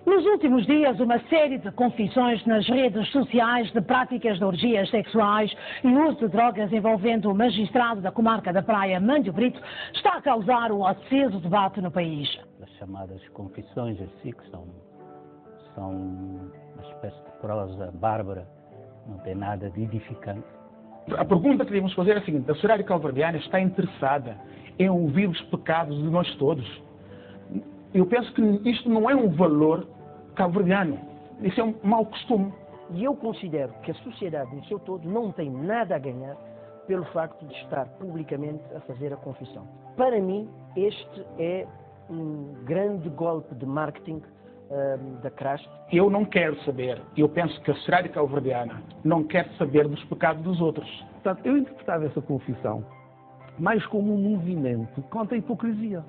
Nos últimos dias, uma série de confissões nas redes sociais de práticas de orgias sexuais e uso de drogas envolvendo o magistrado da comarca da Praia, Mândio Brito, está a causar um aceso debate no país. As chamadas confissões, assim, que são uma espécie de prosa bárbara, não tem nada de edificante. A pergunta que devemos fazer é a seguinte: a sociedade calverdiana está interessada em ouvir os pecados de nós todos? Eu penso que isto não é um valor cabo-verdiano. Isso é um mau costume. E eu considero que a sociedade no seu todo não tem nada a ganhar pelo facto de estar publicamente a fazer a confissão. Para mim, este é um grande golpe de marketing da CRASP. Eu não quero saber, eu penso que a sociedade cabo-verdiana não quer saber dos pecados dos outros. Portanto, eu interpretava essa confissão mais como um movimento contra a hipocrisia.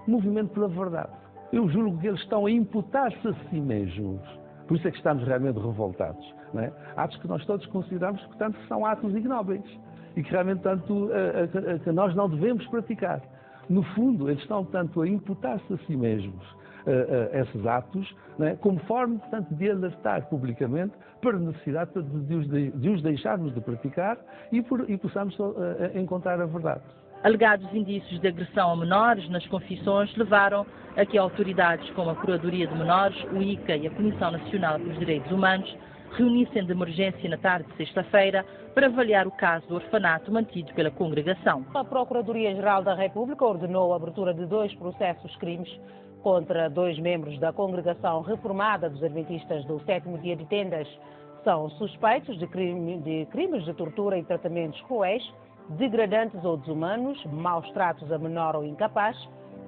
Um movimento pela verdade. Eu julgo que eles estão a imputar-se a si mesmos. Por isso é que estamos realmente revoltados. Não é? Atos que nós todos consideramos, portanto, que são atos ignóbeis. E que realmente, tanto, que nós não devemos praticar. No fundo, eles estão, tanto a imputar-se a si mesmos esses atos, não é? Como forma, portanto, de alertar publicamente para a necessidade de os deixarmos de praticar e possamos encontrar a verdade. Alegados indícios de agressão a menores nas confissões levaram a que autoridades como a Procuradoria de Menores, o ICA e a Comissão Nacional dos Direitos Humanos reunissem de emergência na tarde de sexta-feira para avaliar o caso do orfanato mantido pela congregação. A Procuradoria-Geral da República ordenou a abertura de 2 processos crimes contra 2 membros da Congregação Reformada dos Adventistas do 7º Dia de Tendas. São suspeitos de crimes de tortura e tratamentos cruéis, degradantes ou desumanos, maus tratos a menor ou incapaz,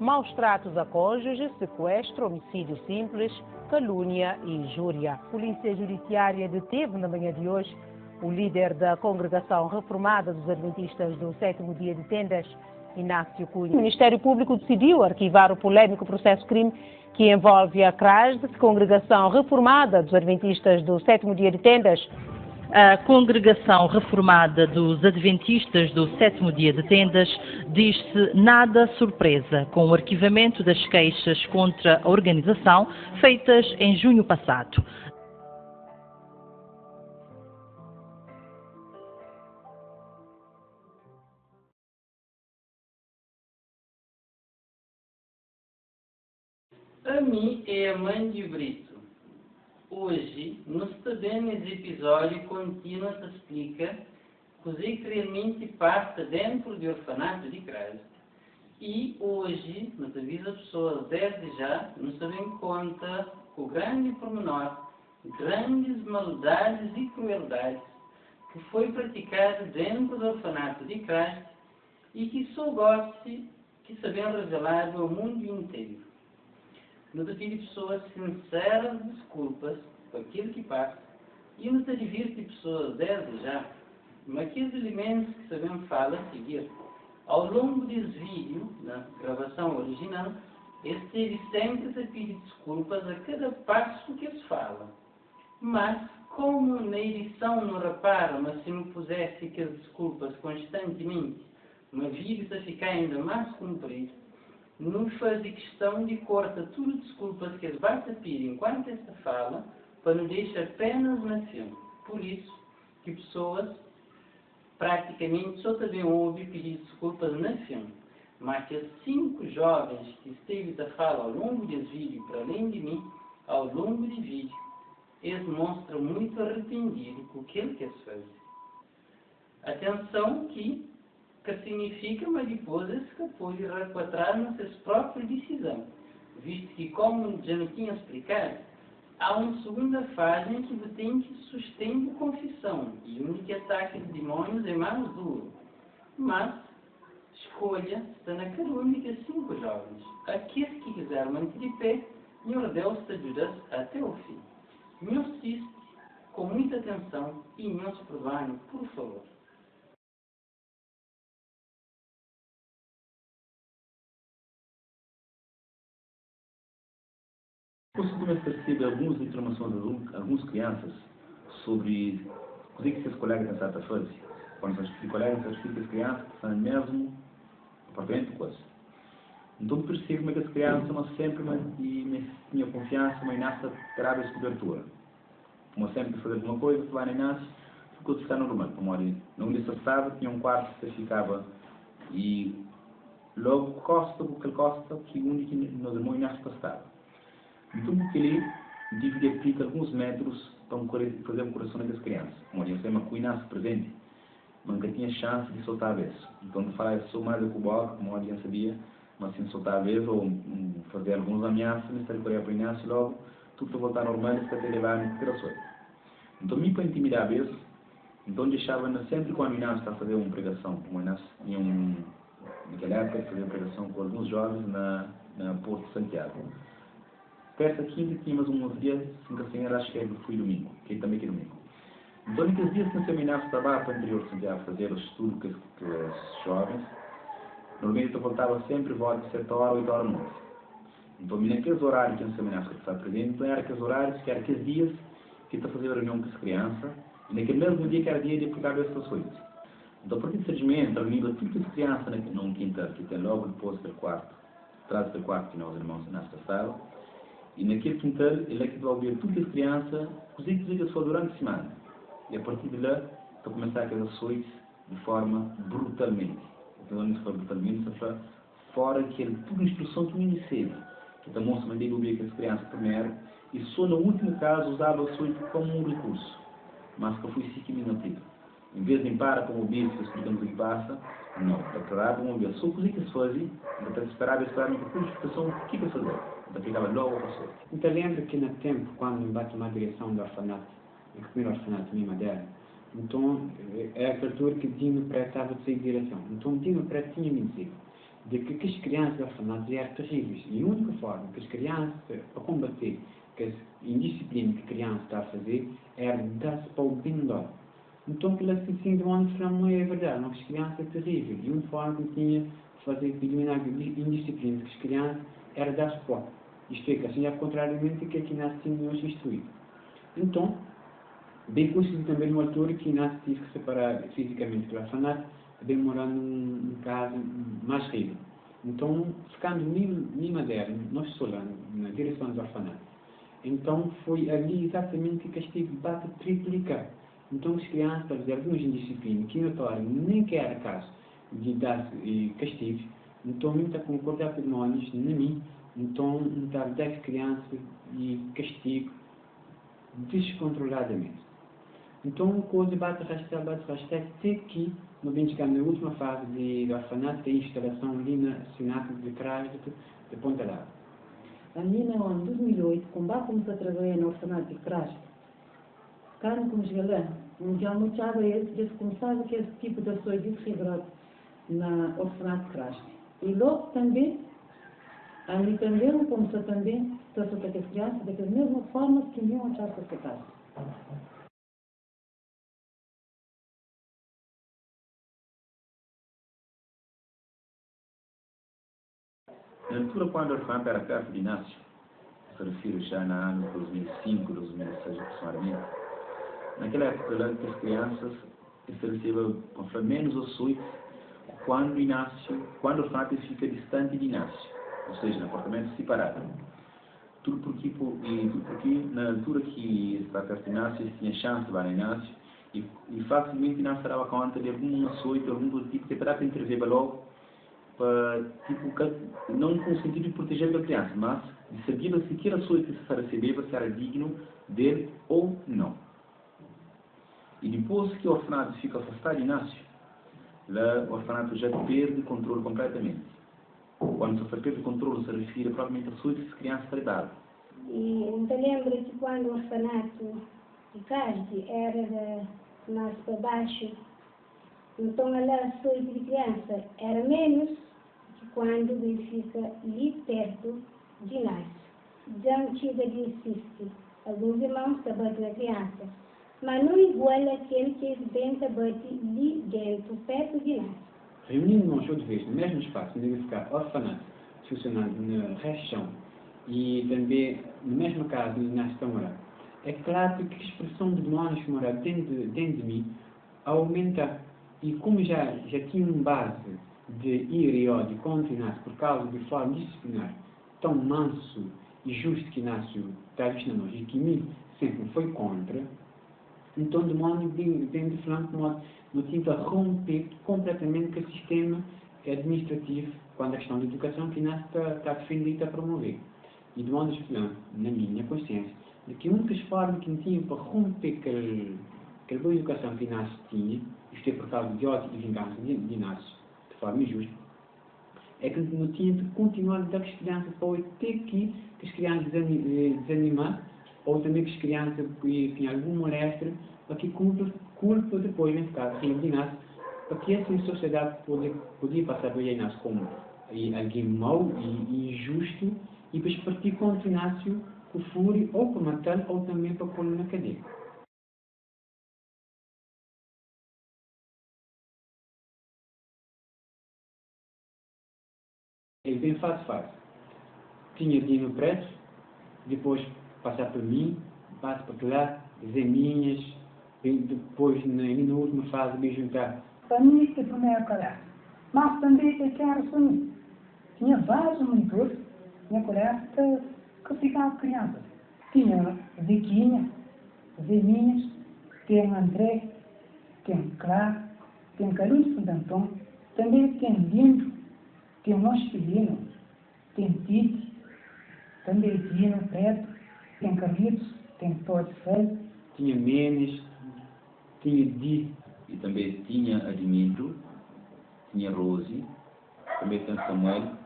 maus tratos a cônjuge, sequestro, homicídio simples, calúnia e injúria. A Polícia Judiciária deteve na manhã de hoje o líder da Congregação Reformada dos Adventistas do 7º Dia de Tendas, Inácio Cunha. O Ministério Público decidiu arquivar o polêmico processo-crime que envolve a CRASD, Congregação Reformada dos Adventistas do 7º Dia de Tendas. A Congregação Reformada dos Adventistas do 7º Dia de Tendas diz-se nada surpresa com o arquivamento das queixas contra a organização feitas em junho passado. A mim é a Mândio Brito. Hoje, no estudamos episódio contínuo se explica que o realmente passa dentro do orfanato de CRASP. E hoje, nos avisa pessoas desde já, nos sabemos conta com o grande pormenor, grandes maldades e crueldades que foi praticado dentro do orfanato de CRASP e que só goste que sabem revelar ao mundo inteiro. Nos pedir pessoas sinceras desculpas por aquilo que passa e nos advirte pessoas desde já, mas aqueles elementos que sabemos falar a seguir. Ao longo desse vídeo, na gravação original, esteve sempre a pedir desculpas a cada passo que se fala. Mas, como na edição não repara, mas se não pusesse aquelas desculpas constantemente, o vídeo está a ficar ainda mais comprido, não faz questão de cortar tudo desculpas que eles basta pedir enquanto esta fala, para não deixar apenas na filme. Por isso, que pessoas praticamente só também ouvem pedir desculpas na filme. Mas que os 5 jovens que esteve a falar ao longo desse vídeo, para além de mim, ao longo do vídeo, eles mostram muito arrependido com aquilo que eles fazem. Atenção que significa, mas depois escapou de requadrar na sua própria decisão, visto que, como já não tinha explicado, há uma segunda fase em que você tem que sustentar a confissão, e o único ataque de demônios é mais duro. Mas, escolha está na calúnia de 5 jovens. Aqueles que quiserem manter de pé, Senhor Deus te ajuda até o fim. Me assiste com muita atenção e nos provando, por favor. Possivelmente percebe algumas informações de algumas crianças sobre o que esses colegas têm a fazer. Quando os colegas explicam as crianças, são mesmo apartamento coisa. Então percebo como é que as crianças mas sempre tinha confiança, mas nessa terá essa cobertura. Como sempre fazer alguma coisa, que vai na Inácio, ficou de estar normal. Como não lhe estava, tinha um quarto que ficava e logo costa, porque ele costa, que o único nos irmãos Inácio passava. Então porque ele dividia alguns metros para fazer o coração das crianças. Como eu sei, mas com o Inácio presente, nunca tinha chance de soltar a vez. Então de falar só mais com o boca, como eu já sabia, mas sem soltar a vez ou fazer alguns ameaças, mas ele corria para o Inácio logo, tudo para voltar normal e para levar a operações. Então, me para intimidar a vez, então deixava sempre quando o Inácio está a fazer uma pregação, como o Inácio tinha naquela época, fazia pregação com alguns jovens na Porto de Santiago. Terça, quinta, tínhamos uns dias, assim, acho que foi domingo, que também que é domingo. Então, naqueles dias que o Inácio estava para o interior de Santiago fazer o estudo com os jovens, normalmente eu voltava sempre, volta de 7 horas, 8 horas da noite. Então, naqueles horários que o Inácio estava presente, então era aqueles horários, que era aqueles dias que está a fazer a reunião com as crianças, e naquele mesmo dia que era dia de aplicar essas coisas. Então, a partir de segmento, reunindo todas as crianças num quintal, que tem logo depois do quarto, atrás do quarto que nós irmãos na sala, e naquele quintal, ele é que vai ouvir todas as crianças, cozidas só durante a semana. E a partir de lá, para começar aquelas ações de forma brutalmente. Então, não se fala brutalmente, se fala fora que ele, toda a instrução que me recebe, que a moça mandei ouvir aquelas crianças primeiro, e só no último caso usava o sonho como um recurso, mas que foi assim que me aplica. Em vez de parar como o bispo explicando o que passa, não, para vamos ver só o que se fazia, para esperar que a explicação o que fazer, aplicava logo a pessoa. Então lembro que no tempo, quando me bate uma direção do orfanato, o primeiro orfanato minha Madeira, então é a altura que Dino Pré estava de sair de direção. Então Dino Pré tinha-me dito de que as crianças do orfanato eram terríveis, e a única forma que as crianças, para combater que a indisciplina que a criança está a fazer, era dar-se para o bindó. Então, aquilo assim, síndrome não é verdade, não, que as crianças é terrível. E uma forma que tinha de fazer, de eliminar a indisciplina que as crianças, era dar suporte. Isto é, que assim, é contrariamente que a Inácio tinha hoje instruído. Então, bem coincidiu também numa altura que Inácio tive que separar fisicamente do orfanato, bem morar num casa mais rico. Então, ficando em Madeira, nós solando, na direção do orfanato. Então, foi ali exatamente que o castigo bate triplicar. Então, as crianças, para fazer algumas indisciplinas, que notório, nem que era caso de dar castigos, então, não está a concordar com nós, nem mim, então, não está a dar às crianças de castigo descontroladamente. Então, a coisa bate arrastar, até que, no bem chegar na última fase do orfanato, tem instalação ali na Sinato de Crédito de Ponta d'Água. A minha, em 2008, quando começou a trabalhar no orfanato de Crédito, ficaram com os galãs, onde eu mostrava eles começavam com esse tipo de ações rigorosas na orfanato de Crédito. E logo também, a mim também, começou também, trouxe para as crianças, da mesma forma que iam achar para a casa. Na altura, quando o orfanato era perto de Inácio, se refiro já no ano 2005, 2006 aproximadamente, naquela época lá que as crianças recebiam menos ações quando o orfanato fica distante de Inácio, ou seja, no apartamento separado. Tudo porque na altura que está perto de Inácio, tinha chance de ir a Inácio, e facilmente Inácio dava conta de algum açoite, algum tipo que para intervir logo, para, não com o sentido de proteger a criança, mas de saber se aquele açoite que se recebia se era digno dele ou não. E depois que o orfanato fica afastado de Inácio, lá o orfanato já perde o controle completamente. Quando se perde o controle, se refere propriamente a açoite que as crianças tratavam. E ainda lembro que quando o orfanato de Casde era mais para baixo, então lá a açoite de criança era menos que quando ele fica ali perto de Inácio. Já não chega de insistir. Alguns irmãos que batem na criança, mas não igual aquele que evidente bate ali dentro, perto de Inácio. Reunindo-nos outra vez no mesmo espaço, onde deve ficar orfanato, funcionando na região e também na mesma casa onde Inácio está a morar. É claro que a expressão de demónios que moram dentro de mim aumenta. E como já tinha uma base de ir e de continuar por causa de forma disciplinar tão manso e justo que Inácio está visto nós e que mim sempre foi contra, então de modo bem de flanco, no tenta romper completamente com o sistema administrativo quando a questão da educação que Inácio está a defender e está a promover. E de modo especial, na minha consciência, de que a única forma que tinha para romper aquela boa educação que Inácio tinha, isto é por causa de ódio e vingança de Inácio, de forma injusta, é que não tinha de continuar a dar as crianças para ter que as crianças desanimar, ou também que as crianças tinham algum moléstia, para que culpa depois, nesse caso, de Inácio, para que essa sociedade podia passar para Inácio como alguém mau e injusto, e depois partir contra Inácio com fúria, ou para matar, ou também para pôr na cadeia. Ele bem fácil. Tinha dinheiro no preço, depois passar por mim, passa para lá, zeminhas, depois na última fase me juntar. Para mim, é primeiro colégio. Mas também eu quero assumir. Tinha vários monitores na colégio que ficavam crianças. Tinha Zequinha, Zeminhas, tem André, tem Clara, tem Carlos Santo Antônio, também tem Lindo, tem Mosquilino, tem Tite, também Dino Preto, tem Carlitos, tem Torcel. Tinha Menes, tinha Di, e também tinha Admiro, tinha Rose, também tem Samuel,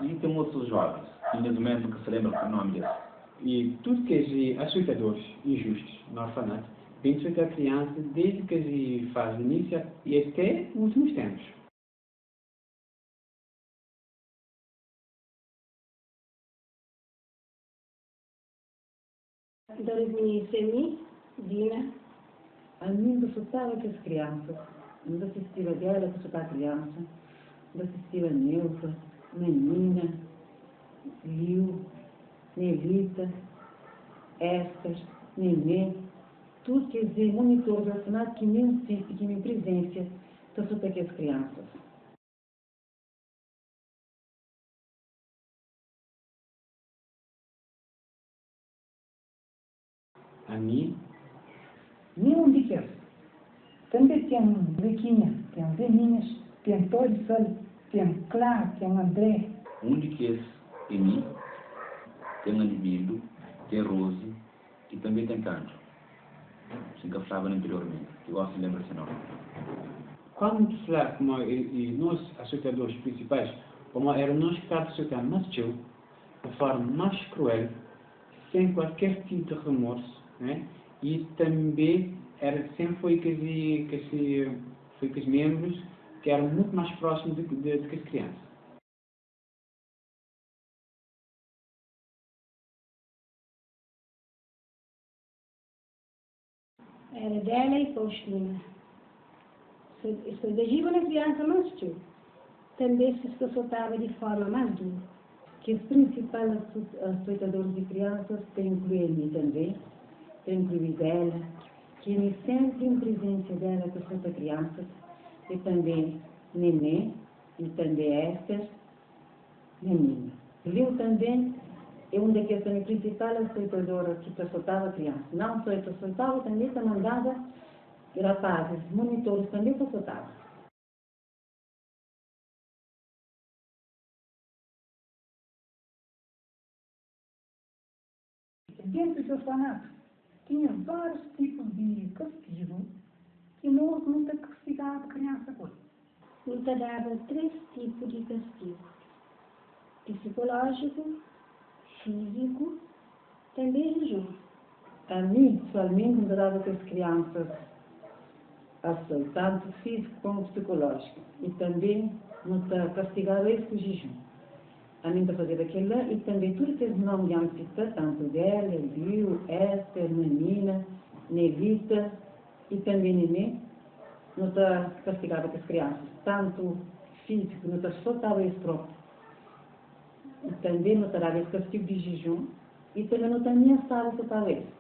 e tem outros jovens, tinha do mesmo que se lembra do nome dele. E tudo que é açoitadores injustos no orfanato, vem açoitar crianças desde que eles fazem início e até os últimos tempos. Dina, a mim resultava que as crianças, não assistia dela que só a criança, não assistia Neuza, Menina, Liu, Nelita, Esther, Nenê, tudo quer dizer monitores do orfanato que me assiste, que me presencia, então só que as crianças. A mim? Nenhum de que. Também tem Zequinha, tem Zeminhas, tem Torcel, tem Clara, tem André. Um de que tem mim, tem Admiro, tem Rose e também tem Canto. Assim que eu falava anteriormente, que eu gosto de lembrar esse nome. Quando tu falar como nós, açoitadores principais, como era nós que estávamos a açoitar mais teu, de forma mais cruel, sem qualquer tipo de remorso, né? E também sempre foi que os membros que eram muito mais próximos do que as crianças. Era dela e Faustina. Se degiva na criança mais tio. Também se soltava de forma mais dura. Que os principais açoitadores de crianças têm incluído também, tem incluído ela, que me sempre em presença dela que solta crianças, e também Nenê, e também Esther, Menina. Viu também, é uma daquelas principais açoitadoras que soltava crianças. Não só soltava, também se mandava rapazes, monitores também soltava. Dentro do orfanato, tinha vários tipos de castigo e nós nunca castigava a criança com isso. Nunca dava 3 tipos de castigo: psicológico, físico, também jejum. A mim, pessoalmente, me dava que as crianças ações, tanto físico como psicológico. E também nos castigava isso com jejum. A mim para fazer aquilo lá, e também tudo que eles não iam citar, tanto dela, Liu, Esther, Menina, Nelita e também Nenê, nos castigava com as crianças, tanto físico, nos soltava isso próprio. E também nos dava esse castigo de jejum, e também nos ameaçava soltar isso.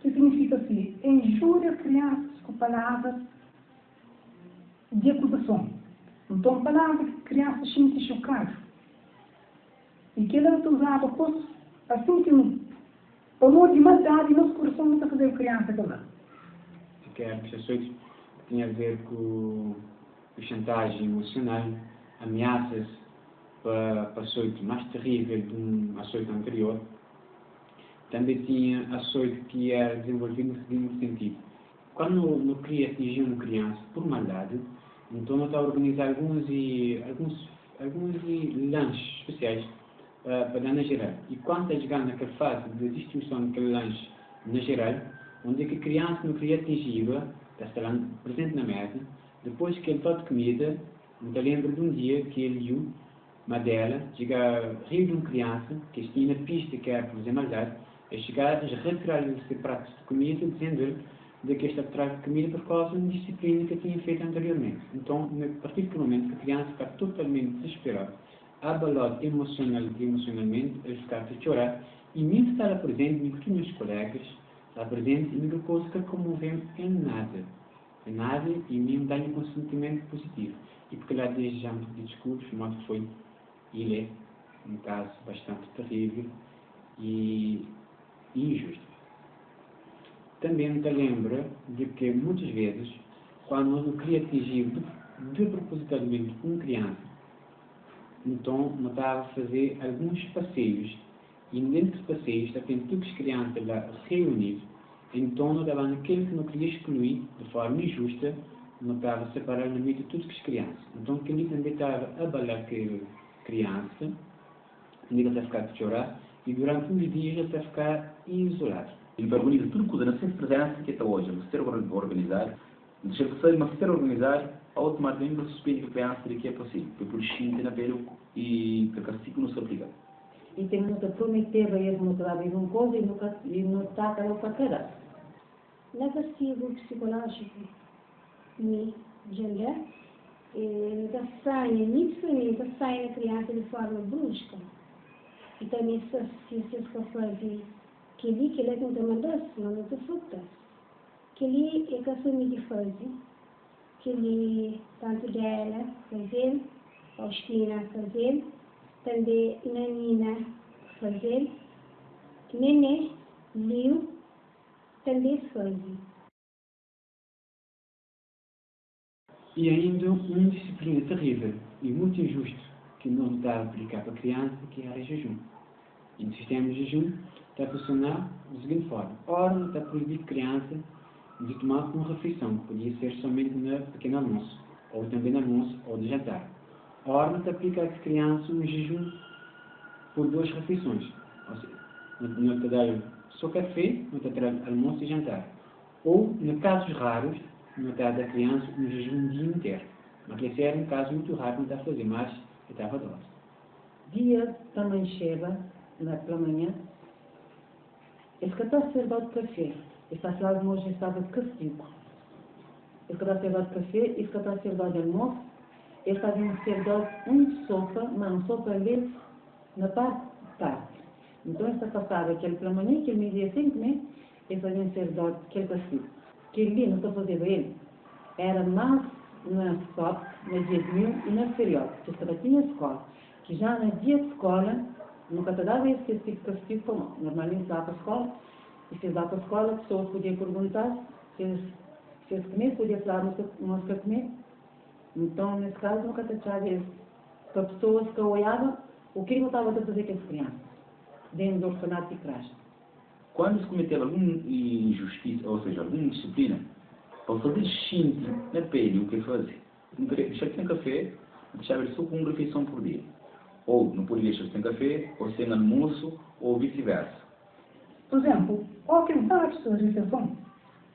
Que significa assim, injúria crianças com palavras de acusação. Então, palavras que crianças se sentem chocadas. E que ela usava fosse assim que um amor de maldade no coração não está fazer criança aquela. Que é ações que tinha a ver com chantagem emocional, ameaças para açoite mais terrível de um açoite anterior. Também tinha açoite que era desenvolvido no seguinte sentido. Quando não queria atingir uma criança por maldade, então eu estava a organizar alguns lanches especiais para dar na geral. E quando está chegando naquela fase de distribuição daquele lanche na geral, onde é que a criança não queria atingi-la, está lá presente na mesa, depois que ele está de comida, então lembro de um dia que ele viu uma dela chegar a rir de uma criança que tinha na pista que era por fazer maldade, e chegar a retirar-lhe esse prato de comida, dizendo-lhe de que este prato de comida por causa de uma disciplina que tinha feito anteriormente. Então, a partir do momento que a criança fica totalmente desesperada, abalada emocionalmente, ele fica a chorar, e mesmo estar presente com os meus colegas, está presente em uma coisa que comoveu em nada, e mesmo dá-lhe um sentimento positivo. E porque lá desde já me pedi desculpas, mas foi ele é um caso bastante terrível e injusto. Também me lembro de que muitas vezes, quando nós não queríamos atingir despropositadamente uma criança, então nós estávamos a fazer alguns passeios, e dentro dos passeios, tem todas as crianças lá reunidas, então nós estávamos naquele que não queria excluir de forma injusta, nós estávamos a separar no meio de todas as crianças. Então aquele também estava a abalar aquela criança, ele está a ficar a chorar, e durante uns dias ele está a ficar isolado. Ele organiza tudo coisa na sempre presença que está hoje, você organizar, deixa você mas você organizar, automaticamente você suspende que a criança de que é possível, porque por xinte na pelo e que castigo não se aplica. E tem muita prometeva e não trabalha uma coisa e não está para cada. Na castigo psicológico, me gender, da saia, da saia na criança de forma brusca. E também se fazer que ele não tem mandasse, não tem frutas. Que ele é que assume de fazer, que ele, tanto dela, fazer, Faustina fazer, também Nanina fazer, Nenê, Liu, também fazer. E ainda uma disciplina terrível e muito injusta que não está a aplicar para a criança, que é o jejum. E no sistema de jejum está a funcionar da seguinte forma. Ora, está proibido a criança de tomar uma refeição, que podia ser somente no pequeno almoço, ou também no almoço ou de jantar. Ora, está a aplicar a criança um jejum por 2 refeições. Ou seja, não está a dar só café, não está a dar almoço e jantar. Ou, em casos raros, não está a dar a criança um jejum um dia inteiro. Mas esse era um caso muito raro, não está a fazer, mas estava a dose. Dia também chega, pela manhã, esse que está a servir de café, está a servir de hoje estava de castigo. Esse que está a servir de café, esse que está a servir de almoço, ele está a servir de sopa, mas uma sopa ali na parte de tarde. Então, esta passada, aquele pela manhã, que ele me dizia assim, né? Ele está a servir de aquele castigo. Que ele não está a fazer ele, era mais na SOP, na dia de mil e na feriado, que estava tinha escola. Que já no dia de escola, nunca te dava esse tipo de castigo para nós. Normalmente dá para a escola, e se dá para a escola, a pessoa podia perguntar se eles comer, podia falar nós quer comer. Então, nesse caso, nunca te achava isso. Para pessoas que olhavam, o que não estava a fazer com as crianças, dentro do orfanato de creche. Quando se cometeu alguma injustiça, ou seja, alguma disciplina, para fazer xinte na pele, o que fazer? Não queria deixar sem café, deixava ele só com uma refeição por dia. Ou não podia deixar sem café, ou sem almoço, ou vice-versa. Por exemplo, ao que dá as suas refeições,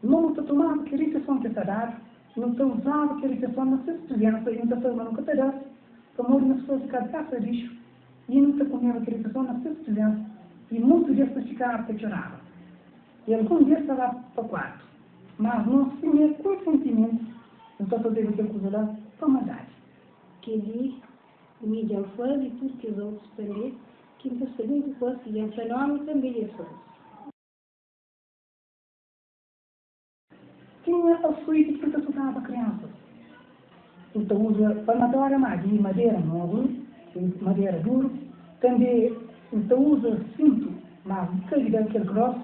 não está tomando que refeição que está dada, não está usando que refeição na sua criança, e não está fazendo que está dado, como uma pessoa ficar de caça lixo, e não está comendo que refeição na sua criança, e muitos dias para ficar apaixonado. E algum dia está lá para o quarto, mas não se tinha consentimento, não está fazendo aquilo coisa lá, para maldade. Que ele mídia faz e tudo que os outros também, que não sabem que fosse, e um fenômeno também é faz. Tinha a suíte que está estudada para crianças. então usa palmatória, mas de madeira móvel, madeira duro, também então usa cinto, mas de calidade aquele grosso,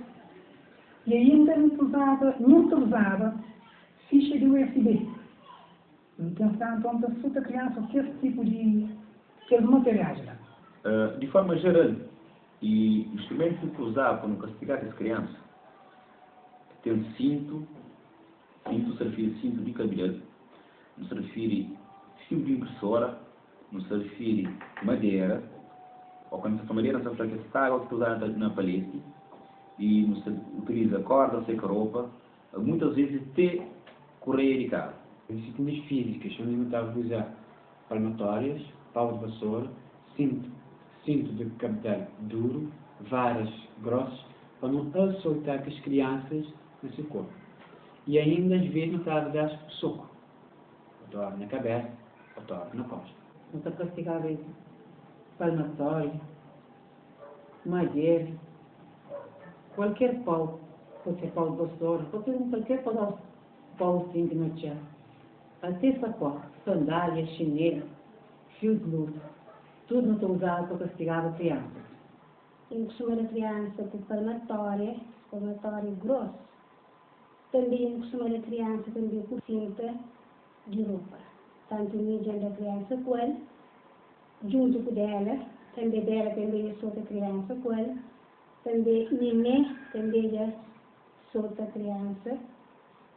e ainda não usava ficha de USB. Então, se a criança que esse tipo de materiais lá. De forma geral, e o instrumento que usar para não castigar as crianças, tem cinto se refere cinto de cabelo, não se refere fio de impressora, não se refere madeira, ou quando se fala madeira, não se refere que água que se usa na palete, e não se utiliza corda, seca roupa, muitas vezes até correia de carro. Disciplinas físicas, onde eu estava a usar palmatórias, pau de vassoura, cinto de cabedal duro, varas grossas, para não açoitar as crianças no seu corpo. E ainda, às vezes, não estava a dar soco. Ou na cabeça, ou na costa. Não está castigado isso. Palmatória, madeira, qualquer pau, pode ser pau de vassoura, pode ser qualquer pau assim de noite. Até sapato, sandália, chinelo, fio de luz, tudo não está usado para castigar a criança. Em costuma a criança com palmatória grosso. Também costuma a criança também com cinta de roupa. Tanto mediante a criança com ele, junto com dela também é solta a criança com ele, também neném também é solta a criança.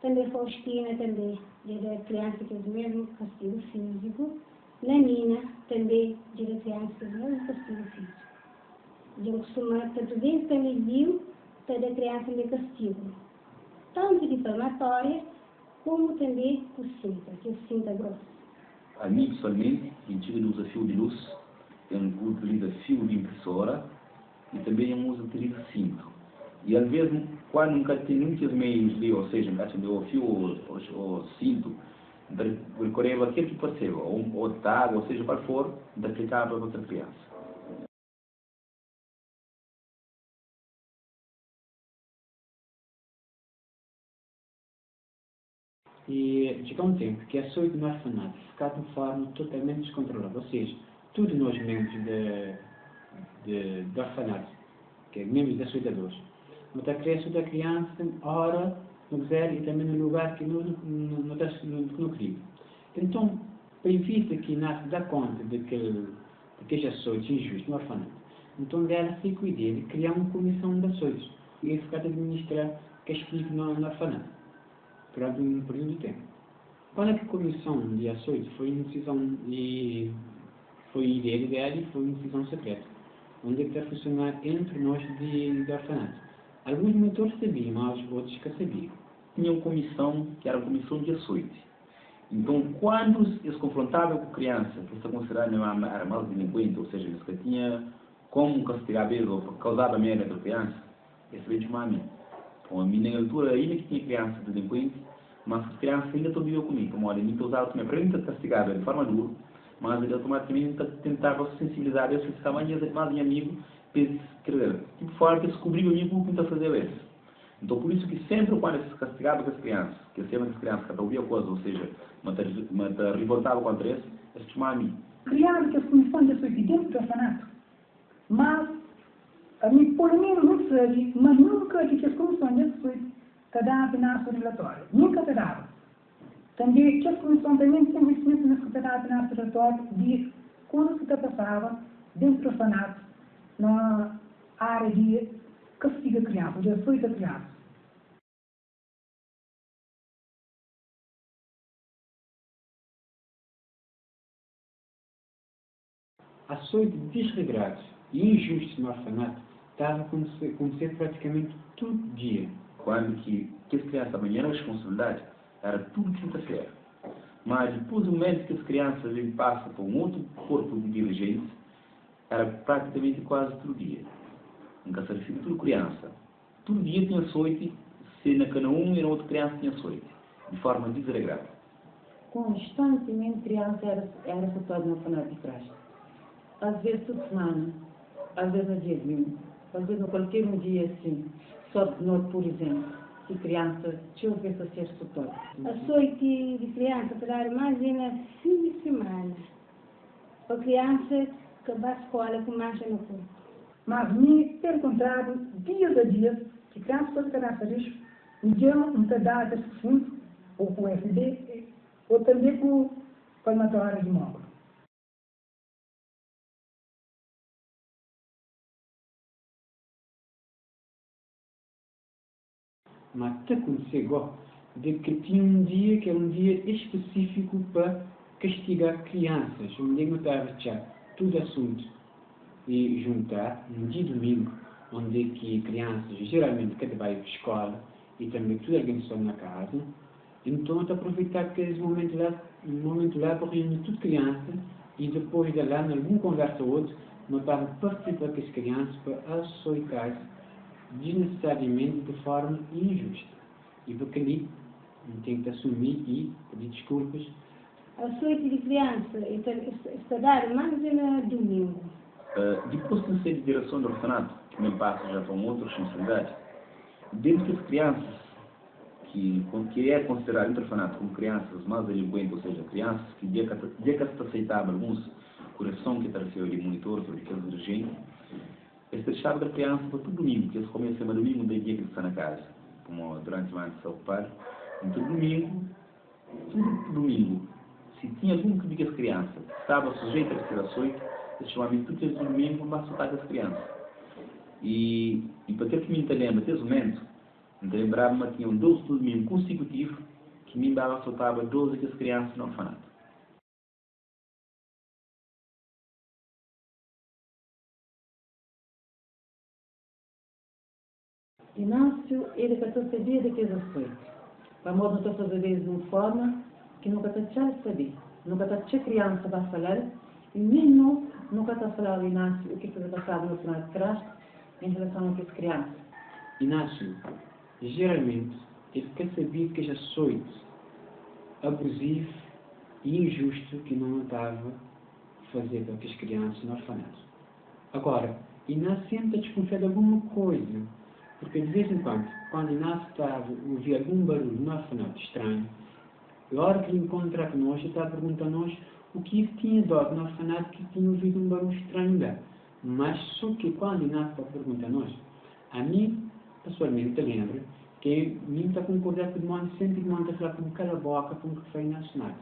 Também Faustina, também, da criança que é o mesmo castigo físico. Na Nina, também, da criança que é o mesmo castigo físico. Eu costumo, tanto dentro também viu, da criança de castigo. Tanto de palmatória, como também com cinta, que é cinta grossa. A mim, pessoalmente, a gente usa fio de luz, eu utilizo fio de impressora e também eu utilizo cinto. E às vezes, quando nunca tem muitos meios ali, ou seja, o fio ou cinto, recorreva aquele que perceba, ou de água, ou seja, qual for, de aplicar para outra criança. E chegou um tempo que a saúde no orfanato ficava de forma totalmente descontrolada. Ou seja, todos nós membros do orfanato, que é membros da sociedade, não está crescendo da criança, hora, no quiser e também no lugar que não queria. Então, em vista que nasce dá conta daqueles açoites injustos no orfanato, então dela fica a ideia de criar uma comissão de açoites e ficar a administrar castigo no orfanato durante um período de tempo. Quando a comissão de açoites foi uma decisão e foi ideia dela e foi uma decisão secreta, onde está a funcionar entre nós de orfanato. Alguns mentores sabiam, mas outros que sabiam. Tinha uma comissão, que era a comissão de açoite. Então, quando eles se confrontavam com criança, que está considerada era mal delinquente, ou seja, eles que tinha como castigar eles ou causava merda para a criança, eles veio chamar a mim. Então, a mim, na altura, ainda que tinha criança delinquente, mas as crianças ainda estão vivendo comigo. Como, olha, eu usava também para mim castigar de forma dura, mas ele automaticamente tentava sensibilizar eles, que estavam mais em amigo, tipo forma que descobriu o amigo que está fazendo isso. Então, por isso que sempre quando se castigava com as crianças, que sempre as crianças que ouviam coisa, ou seja, revoltava contra eles, eles chamavam a mim. Criaram que as comissões de açoite dentro do orfanato, mas, a mim, pelo menos não sei, mas nunca que as comissões de açoite te davam na sua relatório. Nunca te davam. Também, que as comissões também têm conhecimento na sociedade na sua relatório de quando se passava dentro do orfanato, na área de castigo a criança, de açoite a criança. Açoite desregrados e injustos no orfanato estava a acontecer praticamente todo dia. Quando que as crianças amanhã a responsabilidade era tudo quinta-feira. Mas depois o momento que as crianças passam para um outro corpo de dirigentes, era praticamente quase todo dia. Nunca se refere tudo criança. Todo dia tinha açoite, se na cada um e na outra criança tinha açoite, de forma desregrada. Constantemente criança era soltada no orfanato de trás. Às vezes toda semana, às vezes no dia 20, às vezes no qualquer um dia assim, só de noite, por exemplo. e criança deixou ver se ser suporte. Açoite de criança terá mais na fim de semana. Para criança que vai à escola com mancha no corpo. Mas, me, pelo contrário, dias a dias, que crianças terá risco, um dia um pedaço de fundo, ou com FD, ou também com palmatória de móvel. Mas te aconteceu de que tinha um dia que era um dia específico para castigar crianças. Um dia eu estava já tudo assunto e juntar no dia domingo, onde que crianças geralmente cada vai para a escola e também tudo organizado na casa. Então eu aproveitar aquele momento lá para reunir tudo criança e depois de lá, em alguma conversa ou outra, não estava participar com as crianças para açoitar desnecessariamente de forma injusta. E porque ali tem que assumir e pedir desculpas. Açoite de criança está a dar mais no domingo. Depois de ser de direção do orfanato, que me passa já com outras responsabilidades, dentro das crianças que é considerado entre orfanato como crianças mais delinquentes, ou seja, crianças que se aceitavam alguns correção que trazer de monitores ou de aqueles dirigentes, este chave da criança para todo domingo, que eles começam no domingo do dia que eles estão na casa, como durante o ano de se ocupar. Então, todo domingo, se tinha algum que diga as crianças que estava sujeito a ser açoite, eles chamavam tudo esse domingo para soltar as crianças. E para ter que me lembrar, até o momento, me lembrava-me que tinham 12 domingos consecutivos que me soltava 12 das crianças no orfanato. Inácio, ele que está sabia daqueles açoites. Para modo não está a fazer de uma forma que nunca está a saber. Nunca está a criança vai falar e mesmo nunca está a falar ao Inácio o que está passado no final de trás em relação a aquelas crianças. Inácio, geralmente, ele quer saber que os açoites abusivos e injustos que não estava a fazer para as crianças no orfanato. Agora, Inácio sempre está desconfiado de alguma coisa. Porque de vez em quando Inácio estava a ouvir algum barulho no orfanato estranho, a hora que ele encontra connosco, ele está a perguntar a nós o que tinha dado no orfanato que tinha ouvido um barulho estranho lá. Mas só que quando Inácio está a perguntar a nós, a mim, pessoalmente, lembro que mim está a concordar com o Mónio sempre que o Mónio está a falar com cala a boca com o que foi nacional.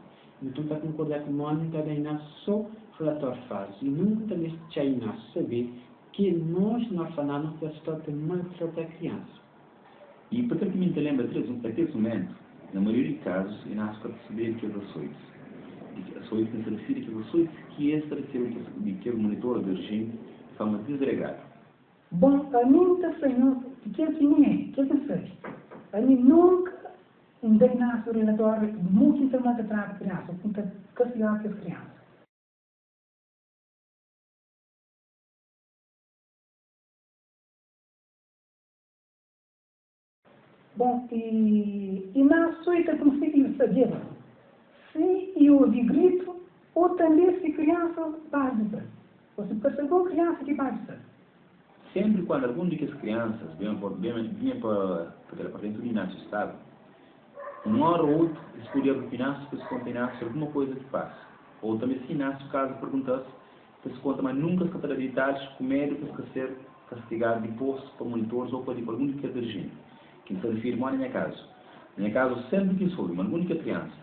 Então está a concordar com o Mónio, está a dar Inácio só relatório falso. E nunca deixa Inácio saber que nós no orfanato não estamos a maltratar a criança. E para que me lembra até esse momento, na maioria de casos, Inácio para perceber que os açoites. Açoites não se refere que os açoites que é estabelecido de que o monitor do regime de forma desregada. Bom, a mim está saindo, que é assim, que é assim. A mim nunca indegnar o relatório de muito informado para a criança, porque castigar as crianças. Bom, e na açoita consigo saber se eu ouvi grito ou também se criança básica, ou se percebeu criança que básica. Sempre quando algum de as crianças vinha para dentro do Inácio estava, uma hora ou outra eles podiam opinar se conta alguma coisa que passa. Ou também se Inácio, caso perguntasse, se conta, mas nunca se conta detalhes com medo de ser castigado depois por monitores ou por algum de que é dirigente. Que se refere a minha caso. Na minha caso, sempre que sou uma única criança,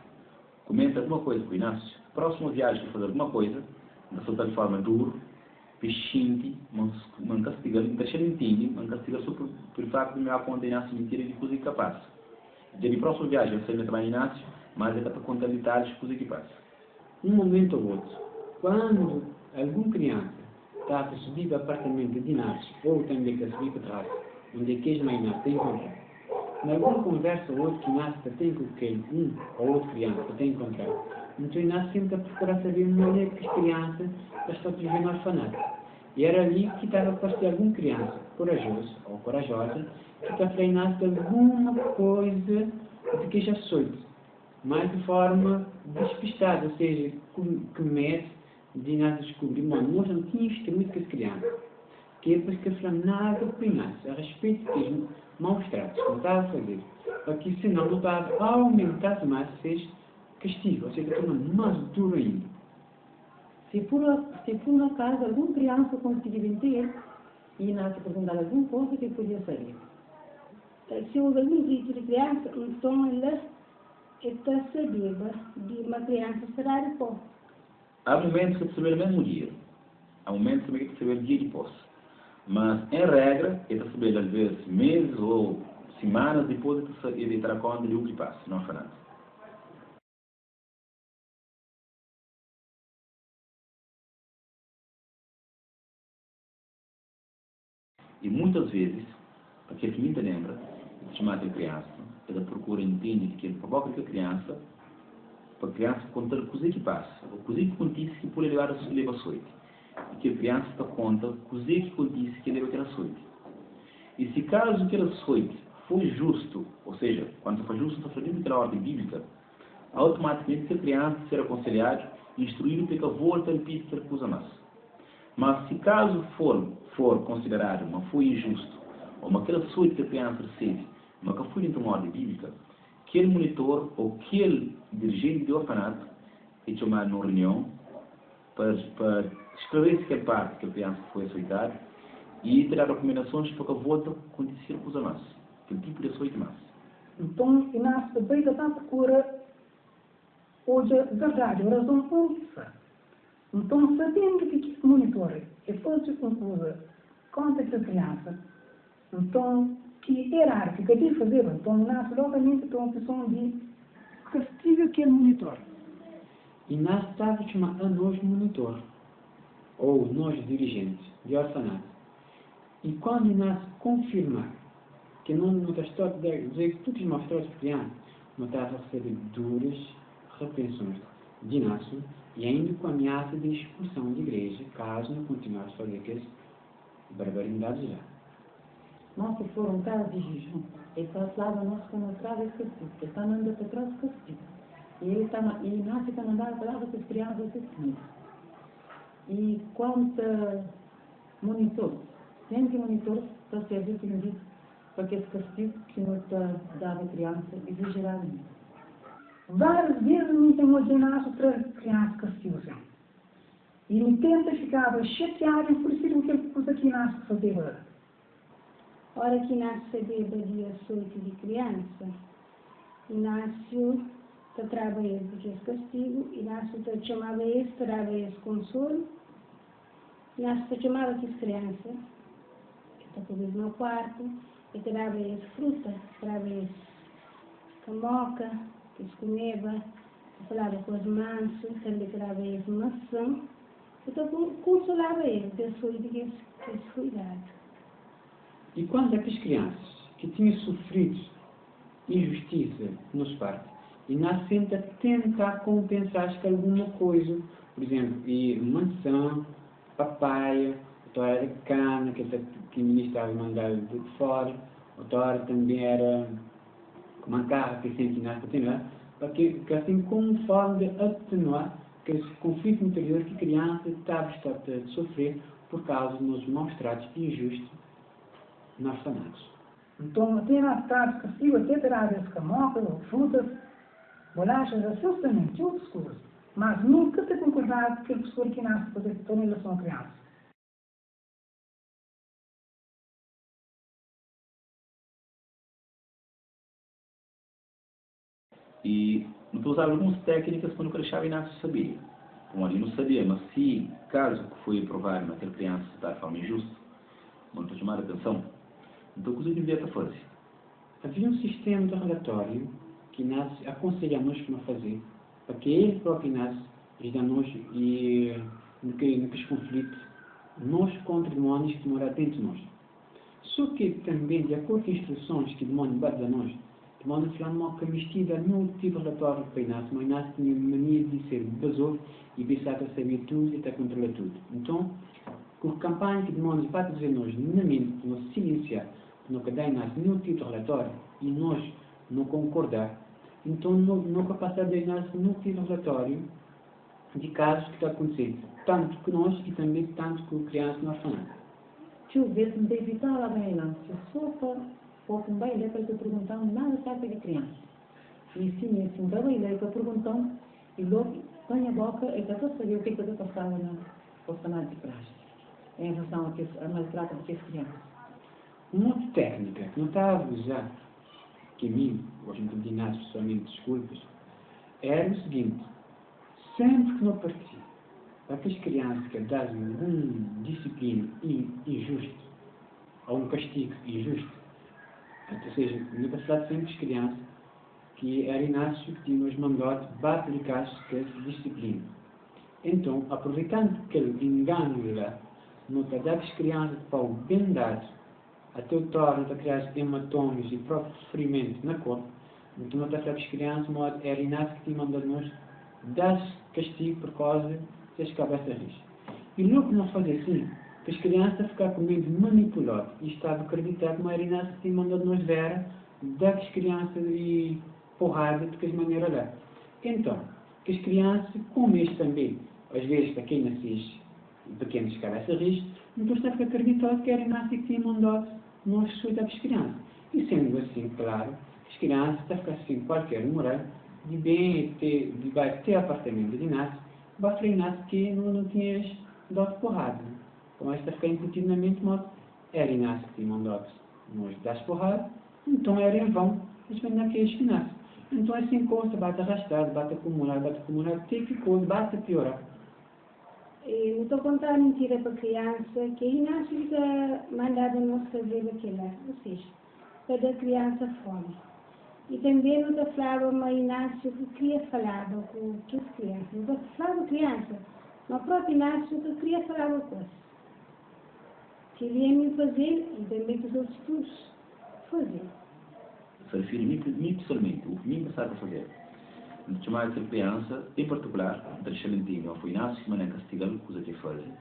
comenta alguma coisa com o Inácio, próxima viagem para fazer alguma coisa, da sua forma dura, peixinte, não castiga, não deixa ele entender, não castiga só por facto de me apontar Inácio mentira de coisa incapaz. De próxima viagem, eu sei que trabalho Inácio, mas é para contar detalhes de coisa que passa. Um momento ou outro, quando alguma criança está a subir para o apartamento de Inácio, ou também que subir para trás, onde é que a Inácio tem encontrado, em alguma conversa ou outra que Inácio tem com quem ou outra criança tem encontrado, então Inácio sempre a procurar saber onde é que as crianças estão a viver no orfanato. E era ali que estava a aparecer alguma criança corajosa ou corajosa que está a falar Inácio de alguma coisa de que já açoite, mas de forma despistada, ou seja, com medo de Inácio descobrir, nós não tínhamos visto muito com as crianças. que é para que falar nada opinasse a respeito dos maus tratos que está a fazer, para que senão não está a aumentar mais esse castigo, ou seja, torna mais duro ainda. Se por acaso alguma criança conseguir mentir e não se perguntar alguma coisa que podia saber. Se houve algum grito de criança, então ela está sabida de uma criança será de pó. Há momentos que perceber mesmo dia. Há momentos também que perceber dia de posse. Mas, em regra, é perceber às vezes meses ou semanas depois de ter conta de o que passa no orfanato. E muitas vezes, para que a família lembra, de chamar a criança, ela procura entender que ele provoca a criança, para a criança contar o que passa, o que acontece que pode levar a açoite. E que a criança está conta o que acontece que leva aquela açoite. E se caso aquele açoite foi justo, ou seja, quando se faz justo, está fazendo aquela ordem bíblica, automaticamente a criança será aconselhada e instruída para que volta a repetir aquela coisa mais. Mas se caso for considerado uma foi injusto, ou uma aquela açoite que a criança recebe, mas que foi dentro de uma ordem bíblica, aquele monitor ou aquele dirigente de orfanato é chamado numa reunião para esclarecer aquela parte que a criança foi açoitada e tirar recomendações para que a volta acontecer com os amas, aquele tipo de açoite mais. Então, e nós também está à procura hoje a verdade, a razão única. Então, sabendo que o monitor é fácil com coisa contra essa criança, então, que hierárquica de fazer, então, nós novamente tem a opção de castigo aquele monitor. E nós estávamos chamando a nós monitor, ou nós dirigentes de orfanato. E quando nós confirmar que não está dizer que todos os mostradores de criança não estavam a receber duras repreensões de nação e ainda com ameaça de expulsão de igreja, caso não continuasse a fazer aquelas barbaridades já. Nós, se for um caso de jejum, ele está falando a nós como atrás de castigo, ele está andando para trás de castigo. E nós estamos andando para trás das crianças assim. E quanto monitor, sempre monitor está a servir que diz para que esse castigo que não está dado à criança exageradamente. Várias vezes não tem ordenado para criança castigo. E ele tenta ficar chateado por isso que ele pôs aqui nasce para fazer agora. Ora que nasce beba de açoite de criança, Inácio tratava ele de esse castigo, Inácio chamava esse, trava esse consolo, Inácio chamava que criança, que está no quarto, e trava esse fruta, trava esse camoca, que se comeva, falava com as mãos, também trava esse maçã, então consolava ele, pessoa de esse cuidado. E quando aquelas crianças que tinham sofrido injustiça nos partos, e nós sempre tentar compensar que alguma coisa, por exemplo, e maçã, papaya, outra de cana, que o ministro estava mandado de fora, outra também era uma carra que sempre nós temos lá, para que assim como forma de atenuar aquele conflito interior que a criança estava a sofrer por causa dos maus tratos injustos nos orfanatos. Então, até nas tardes castigo, até terá as camocas, frutas, bolachas, assim também, outras coisas. Mas nunca se concordar que a pessoa que nasce para ter em relação à criança. E não estou usando algumas técnicas quando o Cristiano Inácio sabia. Como ali não sabia, mas se caso que foi aprovado naquela criança está de forma injusta, não estou chamando a atenção, então o que eu devia fazer? Havia um sistema de relatório que nós aconselhamos como fazer, para que ele próprio nós ajuda-nos e naqueles conflitos, nós contra demônios que moram dentro de nós. Só que também, de acordo com as instruções que o demônio bate a nós, o demônio falou que mistura não tive relatório para nós, mas nós tinha mania de ser besouro e pensar que sabia tudo e até controlar tudo. Então, com a campanha que o demônio bate a dizer nós, na mente, nós silenciar, não cadê nós nenhum tipo de relatório e nós não concordar, então não capaz de nós nenhum tipo de relatório de casos que está acontecendo, tanto com nós e também tanto com crianças no orfanato. ver se me evitar lá bem não. Se só para um baile para te perguntar nada sabe de criança. E sim, assim, para baile para perguntar e logo põe a boca e para saber o que eu passava na orfanato de praxe em relação a maltrato de crianças. Uma outra técnica que não estava a usar, que a mim, hoje não tenho nada pessoalmente desculpas, era o seguinte: sempre que não partia, para aquelas crianças que davam uma disciplina injusta, ou um castigo injusto, ou seja, no passado sempre as crianças que era Inácio que tinha os mandatos para aplicar essa disciplina. Então, aproveitando aquele engano lá, não está dado as crianças para o bem dado, até o torno de criar hematomas e próprio sofrimento na corpo, então não está dado as crianças, mas era Inácio que tinha mandado nós dar castigo por causa das cabeças riscas. E logo que não fazia assim, que as crianças ficavam com medo manipulado e estava acreditado que era Inácio que tinha mandado nós ver dar as crianças e porrada de que maneira lá. Então, que as crianças, como este também, às vezes, para quem nasce pequenos cabeças riscas, então está a acreditar que era Inácio que tinha mandado nós estudar as crianças. E sendo assim, claro, as crianças estão a ficar assim, qualquer moral, de bem de vai ter apartamento de Inácio, vai para Inácio que não tinhas dado porrada. Como esta fica incutido na mente, mas era Inácio que tinha mandado nós dar porrada, então era em vão, mas não que este Inácio. Então assim, coisa, bate arrastado, bate acumular, tem que coisa, bate piorar. Eu estou a contar mentira para a criança, que a Inácio mandava nós fazer aquilo, ou seja, para dar criança fome. E também não falava a Inácio que queria falar com as crianças. Não falava criança, mas o próprio Inácio que queria falar com coisa. Que ele ia me fazer e também que os outros todos fazer. Se refere a mim pessoalmente, o que me passava a fazer. De chamar essa criança, em particular, da excelentinha, ou foi Inácio que me castigando, coisa que fazem.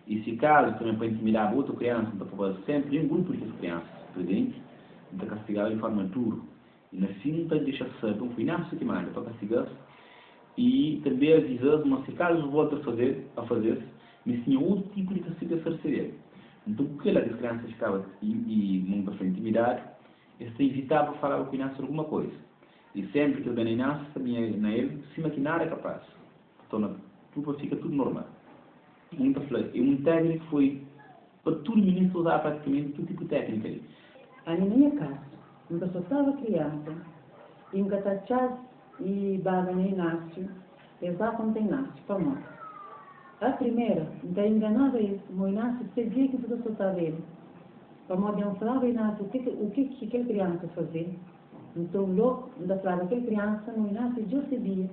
E se caso também para intimidar a outra criança, então para sempre um grupo de crianças presentes, de castigar de forma dura. E na cinta deixa saber, foi Inácio que manda para castigar e também avisar, mas se caso volta a fazer, mas tinha outro tipo de castigo a ser. Então, porque as crianças ficavam e muito para intimidar, eles evitavam falar com o Inácio alguma coisa. E sempre que ele vem na Inácio, sabia na ele, se maquinar é capaz. Então, tudo fica tudo normal. Muita flor. E um técnico foi para todo ministro usar praticamente todo tipo de técnica ali. Na minha casa, nunca só estava criança, e nunca estava e baba no Inácio, exatamente Inácio, para nós. A primeira, não enganava ele, o Inácio sabia que tudo estava ele. Para demonstrar ao Inácio o que aquela criança fazia. Então, logo, da falava aquela criança, o Inácio já sabia.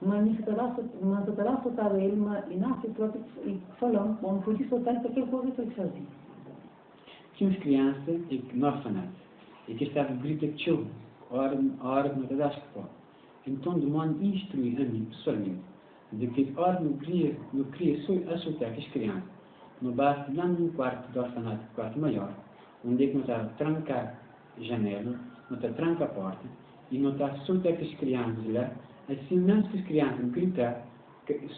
Mas não estava soltando ele, mas Inácio próprio falou, não podia soltar para aquela coisa que ele fazia. Tínhamos crianças no orfanato, e que estavam gritando tchau, a hora que não te das que então, de modo instruir a mim, pessoalmente, de que a hora não queria só assustar as crianças, no basta lá num quarto do orfanato, quarto maior, onde é que não estava a trancar a janela, não está a trancar a porta, e não está a soltar as crianças lá, assim, mesmo que as crianças gritar,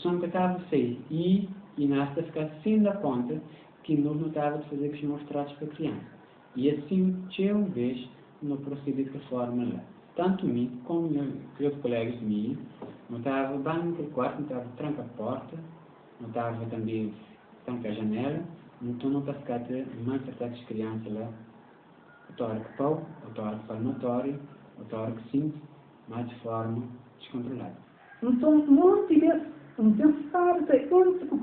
som que estava a sair, e Inácio ficar sem dar conta que nós não estávamos a fazer os mostrados para a criança. E assim, tinha uma vez, não procedi de forma lá. Tanto mim, como meus colegas meus, não estava bem no quarto, não estava a trancar a porta, não estava também a trancar a janela, então não está a ficar mais tratar as crianças lá. O tórax pau, o tórax palmatório, o tórax cinto, mas de forma descontrolada. Então, muitas vezes, pensar entre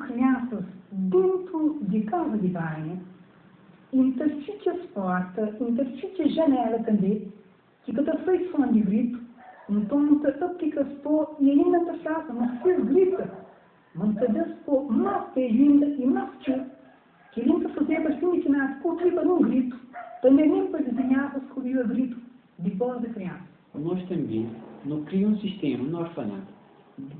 crianças dentro de casa de banho, interfique as portas, interfique a janela também, que está feito som de grito, então está que estou e ainda está chata, mas se grita, mas está despo mais ainda e mais tio, que ele está fazendo assim que nasce com um grito, também nem para desenhar as coisas grito depois da criança. Nós também não criamos um sistema no orfanato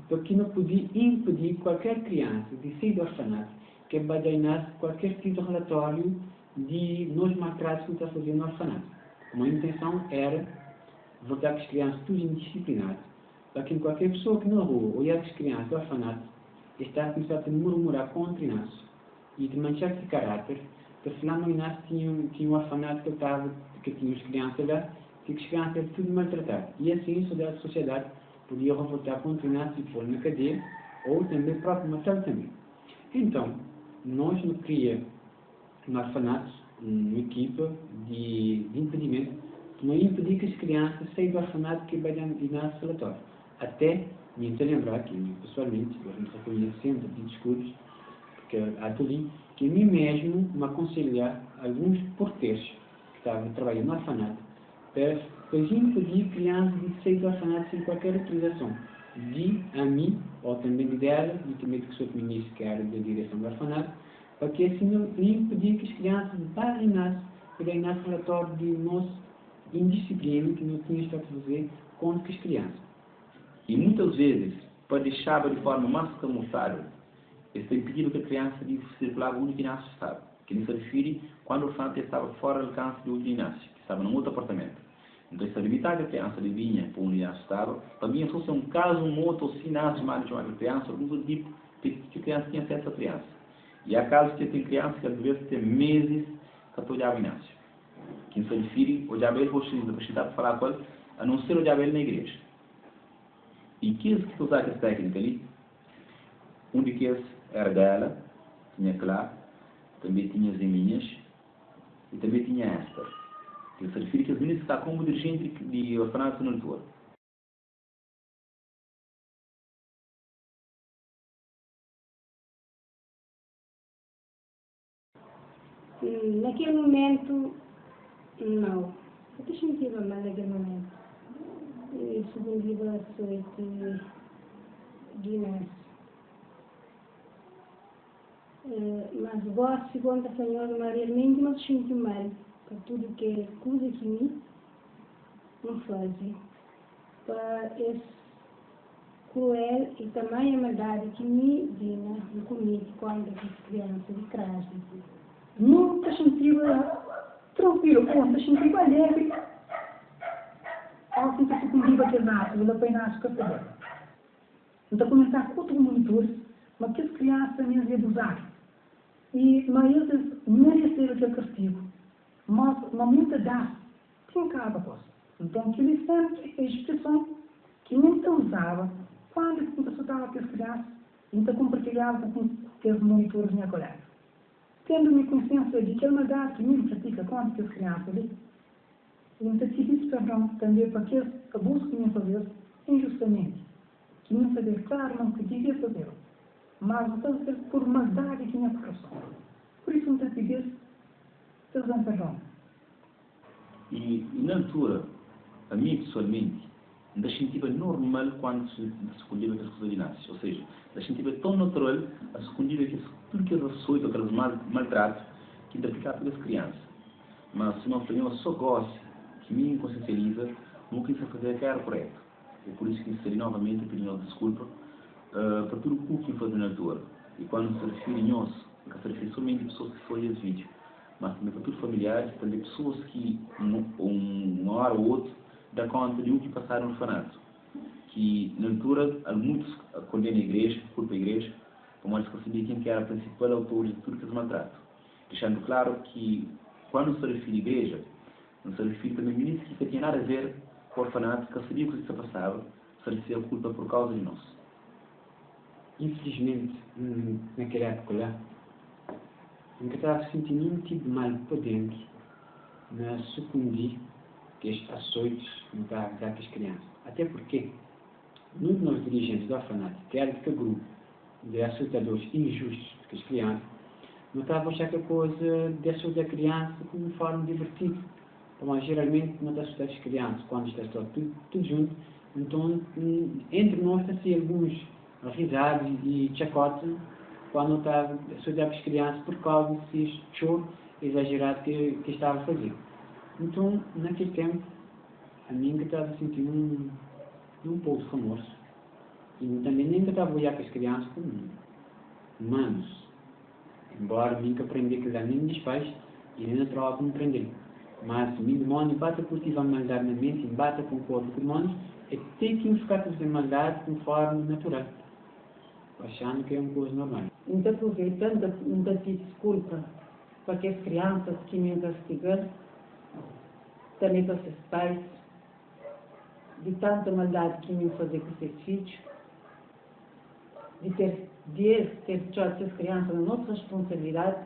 porque não podia impedir qualquer criança de sair do orfanato que badalhasse qualquer tipo de relatório de nos maltratos que está fazendo no orfanato. Uma intenção era voltar as crianças todas indisciplinadas, para que qualquer pessoa que na rua olhar as crianças do orfanato está a começar a murmurar contra nós e de manchar esse caráter, porque lá no Inácio tinha um orfanato que tinha as crianças lá, que as crianças eram tudo maltratadas. E assim a sociedade podia revoltar contra o Inácio se for na cadeia, ou também próprio matar também. Então, nós não criamos no orfanato uma equipa de impedimento que não impedir que as crianças saiam do orfanato que vai dar Inácio relatório. Até me lembrar que, pessoalmente, eu não reconheço sempre de desculpas, porque há ali que a mim mesmo me aconselhar alguns porteiros que estavam trabalhando no orfanato para impedir crianças de sair do orfanato sem qualquer autorização de a mim, ou também de dela, e também que sou ministro que era da direção do orfanato, para que assim não impedir que as crianças vá Inácio para ganhar relatório de nossa indisciplina que não tinha estado a fazer contra as crianças. E muitas vezes, para deixar de forma mais camuflada, eles têm pedido que a criança deve circular onde o Inácio estava, que não se refere quando o orfanato estava fora do alcance do Inácio, que estava num outro apartamento. Então, se evitar que a criança vinha para onde o Inácio estava, também se fosse um caso, um outro, ou se Inácio mais de uma criança, algum tipo que a criança tinha acesso à criança. E há casos que tem crianças que às vezes têm meses que estão olhando o Inácio. Que não se refere, o diabo vou precisar de falar com ele, a não ser o diabo na igreja. E quis que usar essa técnica ali, um de que era dela, tinha Clara, também tinha Zeminhas e também tinha Esther. Que se refere que as meninas estão como dirigente de orfanato na altura. Naquele momento, não. Eu te sentia mal naquele momento. Isso me viva a sorte de Inácio. Mas gosto, segundo a Senhora Maria, nem não se sente mal por tudo que é coisa que me não fazem. Para esse cruel e tamanha maldade que me dina no comigo quando as crianças de crase. Nunca senti tranquilo, nunca senti alegre. Ao sentir que comigo aqui nasce, eu levei nasce com a pedra. Então, começar com outro monitor, mas que as crianças me abusaram. E, mas eles mereceram aquele castigo. Mas muita dá, tinha cara para então, aquele sempre é a expressão que nunca usava quando a pessoa estava com as crianças, então compartilhava com aqueles monitores na colega. Tendo-me consciência de que é uma maldade que me pratica com as crianças ali, então tive perdão também para aqueles abusos que me fazer injustamente, que não sabia claro, não que devia fazer, mas fazer por maldade que minha coração. Por isso, não pedi perdão. E na altura, a mim pessoalmente, ainda sentia normal quando se escolhia as coisas de Inácio. Ou seja, ainda sentia tão natural a escolher tudo que era açoito, aqueles maltratos que ainda ficava pelas crianças. Mas se não tenho só gosto, que me consciencializa, nunca quis fazer o que era correto. É por isso que seria novamente pedindo desculpa para tudo o que fazia na altura. E quando se refere a nós, porque se refere somente a pessoas que foram esse vídeo, mas também para todos os familiares, também pessoas que, uma hora ou outra, dá conta de o que passaram no orfanato. Que, na altura, muitos condenam a igreja, culpa a igreja, como eles percebiam quem que era a principal autor de tudo que eles maltratam. Deixando claro que, quando se refere à igreja, não se refere também a ministros que não tinha nada a ver com o orfanato, que sabia que isso se passava, se refere a culpa por causa de nós. Infelizmente, naquela época lá, nunca estava sentindo nenhum tipo de mal por dentro, na sucumbir que estes açoites não estavam a dar para as crianças. Até porque, muitos de nós dirigentes do orfanato, que era de grupo de açoitadores injustos com as crianças, não estavam a achar que a coisa de açoitar a criança como uma forma divertida. Então, geralmente, não está a açoitar as crianças, quando está tudo junto, então, entre nós está-se alguns risadas e chacotes quando estava a açoitar as crianças por causa desse choro exagerado que estava a fazer. Então, naquele tempo, a mim estava a sentir um pouco de remorso. E também nem estava a olhar para as crianças como humanos. Embora eu aprendi que lá nem meus pais e nem na troca me prender. Mas se o demônio bate cultivar a maldade na mente, bate com o corpo de demônios, é ter que ficar a fazer maldade conforme natural. Achando que é uma coisa normal. Então, aproveitando, ainda te desculpa para que as crianças que me castigam, também para seus pais, de tanta maldade que me fazer com seus filhos, de eles ter deixado essas crianças na nossa responsabilidade,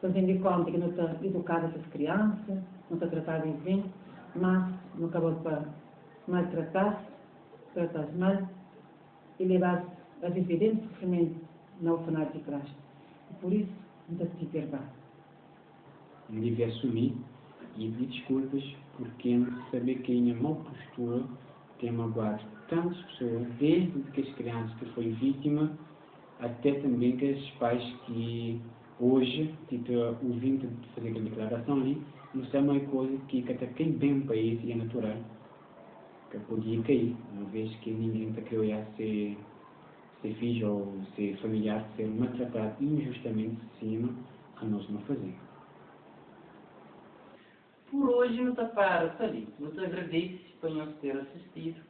fazendo de conta que não está educado essas crianças, não está tratado bem, mas não acabou para maltratar, tratar mal e levar a viver dentro do sofrimento na orfanato de Cristo. E por isso, não está se perdoar. Devia assumir e pedir desculpas porque saber que a minha má postura tem magoado tantas pessoas, desde que as crianças que foi vítima, até também que os pais que hoje, tipo, ouvindo de fazer aquela declaração ali, não sei mais coisa que até quem bem o país e é natural, que podia cair, uma vez que ninguém está criando ser filho ou ser familiar, ser maltratado injustamente acima a nós não fazer. Por hoje não te paro ali, não te agradeço por nos ter assistido,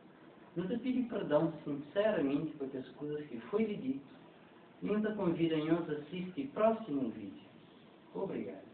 não te pido perdão sinceramente por as coisas que foi lhe dito e não te convido a nos assistir próximo vídeo. Obrigado.